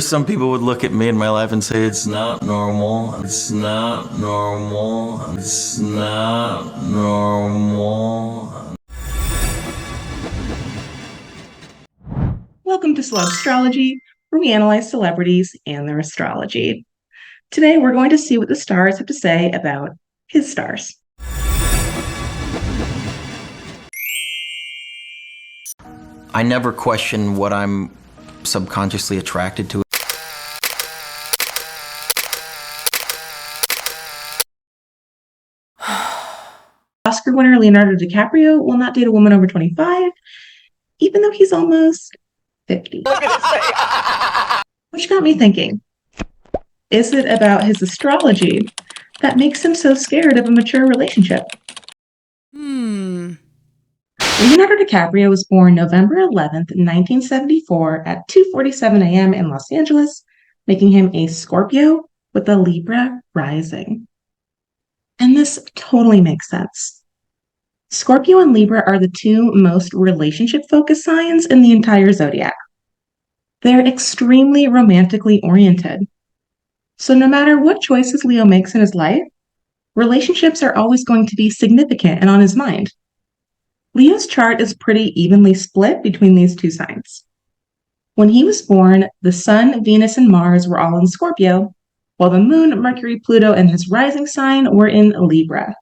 Some people would look at me in my life and say, it's not normal, it's not normal, it's not normal. Welcome to Celeb Astrology, where we analyze celebrities and their astrology. Today, we're going to see what the stars have to say about his stars. I never question what I'm subconsciously attracted to. Oscar winner Leonardo DiCaprio will not date a woman over 25, even though he's almost 50. Which got me thinking, is it about his astrology that makes him so scared of a mature relationship? Leonardo DiCaprio was born November 11th, 1974 at 2:47 a.m. in Los Angeles, making him a Scorpio with a Libra rising. And this totally makes sense. Scorpio and Libra are the two most relationship-focused signs in the entire zodiac. They're extremely romantically oriented. So no matter what choices Leo makes in his life, relationships are always going to be significant and on his mind. Leo's chart is pretty evenly split between these two signs. When he was born, the Sun, Venus, and Mars were all in Scorpio, while the Moon, Mercury, Pluto, and his rising sign were in Libra.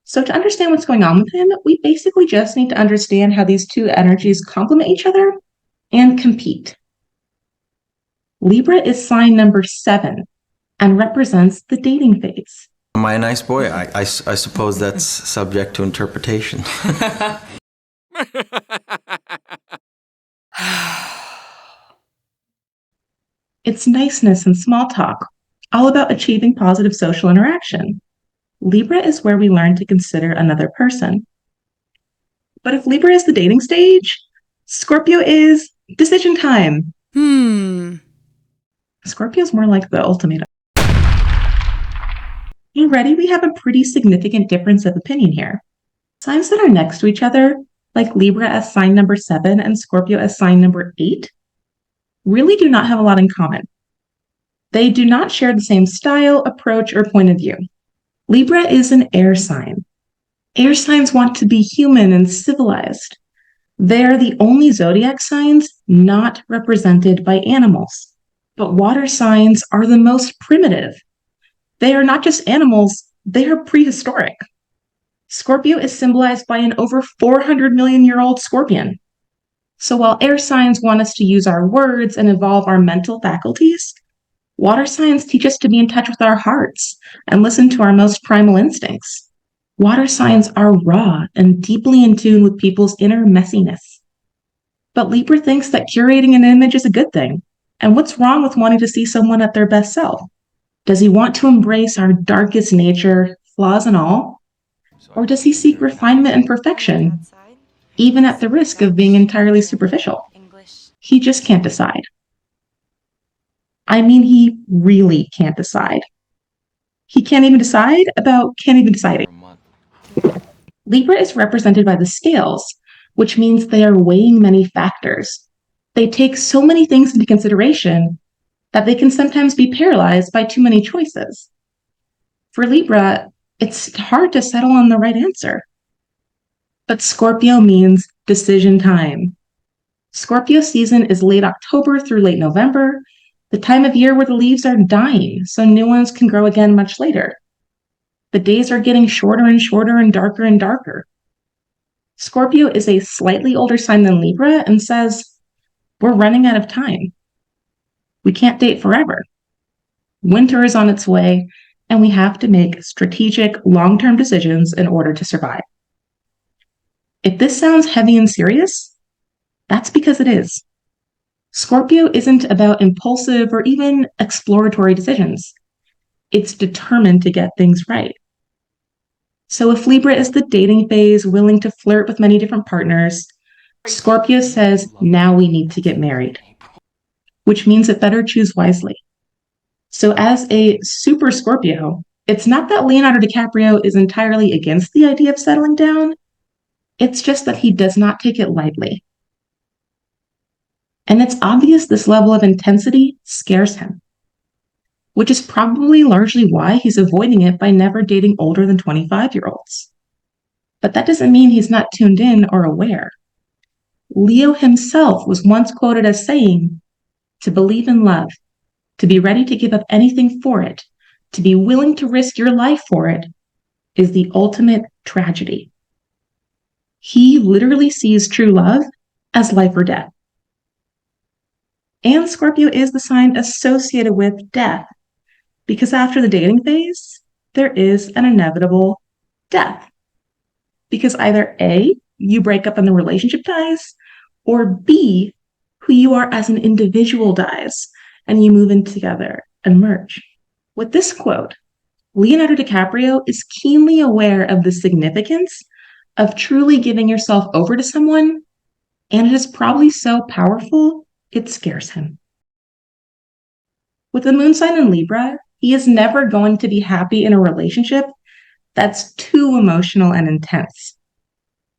So to understand what's going on with him, we basically just need to understand how these two energies complement each other and compete. Libra is sign number 7 and represents the dating phase. Am I a nice boy? I suppose that's subject to interpretation. It's niceness and small talk, all about achieving positive social interaction. Libra is where we learn to consider another person. But if Libra is the dating stage, Scorpio is decision time. Scorpio's more like the ultimatum. Already, we have a pretty significant difference of opinion here. Signs that are next to each other, like Libra as sign number 7 and Scorpio as sign number 8, really do not have a lot in common. They do not share the same style, approach, or point of view. Libra is an air sign. Air signs want to be human and civilized. They are the only zodiac signs not represented by animals. But water signs are the most primitive. They are not just animals, they are prehistoric. Scorpio is symbolized by an over 400 million year old scorpion. So while air signs want us to use our words and evolve our mental faculties, water signs teach us to be in touch with our hearts and listen to our most primal instincts. Water signs are raw and deeply in tune with people's inner messiness. But Libra thinks that curating an image is a good thing. And what's wrong with wanting to see someone at their best self? Does he want to embrace our darkest nature, flaws and all? Or does he seek refinement and perfection, even at the risk of being entirely superficial? He just can't decide. I mean, he really can't decide. He can't even decide about can't even deciding. Libra is represented by the scales, which means they are weighing many factors. They take so many things into consideration that they can sometimes be paralyzed by too many choices. For Libra, it's hard to settle on the right answer. But Scorpio means decision time. Scorpio season is late October through late November, the time of year where the leaves are dying, so new ones can grow again much later. The days are getting shorter and shorter and darker and darker. Scorpio is a slightly older sign than Libra and says, we're running out of time. We can't date forever. Winter is on its way, and we have to make strategic, long-term decisions in order to survive. If this sounds heavy and serious, that's because it is. Scorpio isn't about impulsive or even exploratory decisions. It's determined to get things right. So if Libra is the dating phase, willing to flirt with many different partners, Scorpio says, now we need to get married, which means it better choose wisely. So as a super Scorpio, it's not that Leonardo DiCaprio is entirely against the idea of settling down. It's just that he does not take it lightly. And it's obvious this level of intensity scares him, which is probably largely why he's avoiding it by never dating older than 25-year-olds. But that doesn't mean he's not tuned in or aware. Leo himself was once quoted as saying, "To believe in love, to be ready to give up anything for it, to be willing to risk your life for it, is the ultimate tragedy." He literally sees true love as life or death. And Scorpio is the sign associated with death, because after the dating phase, there is an inevitable death. Because either A, you break up and the relationship dies, or B, who you are as an individual dies and you move in together and merge. With this quote, Leonardo DiCaprio is keenly aware of the significance of truly giving yourself over to someone, and it is probably so powerful it scares him. With the moon sign in Libra, he is never going to be happy in a relationship that's too emotional and intense.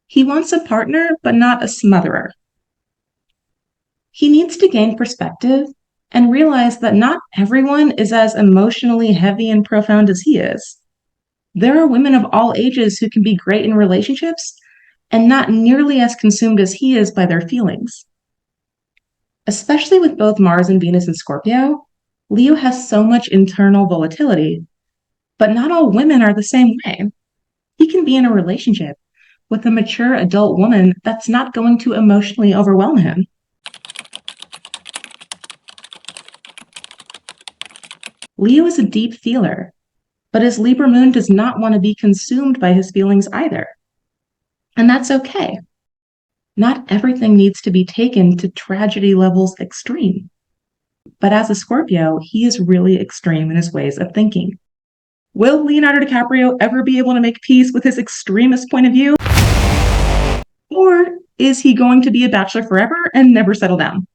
He wants a partner, but not a smotherer. He needs to gain perspective and realize that not everyone is as emotionally heavy and profound as he is. There are women of all ages who can be great in relationships and not nearly as consumed as he is by their feelings. Especially with both Mars and Venus in Scorpio, Leo has so much internal volatility, but not all women are the same way. He can be in a relationship with a mature adult woman that's not going to emotionally overwhelm him. Leo is a deep feeler, but his Libra moon does not want to be consumed by his feelings either. And that's okay. Not everything needs to be taken to tragedy levels extreme. But as a Scorpio, he is really extreme in his ways of thinking. Will Leonardo DiCaprio ever be able to make peace with his extremist point of view? Or is he going to be a bachelor forever and never settle down?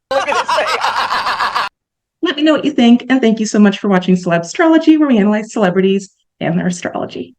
Let me know what you think, and thank you so much for watching Celeb Astrology, where we analyze celebrities and their astrology.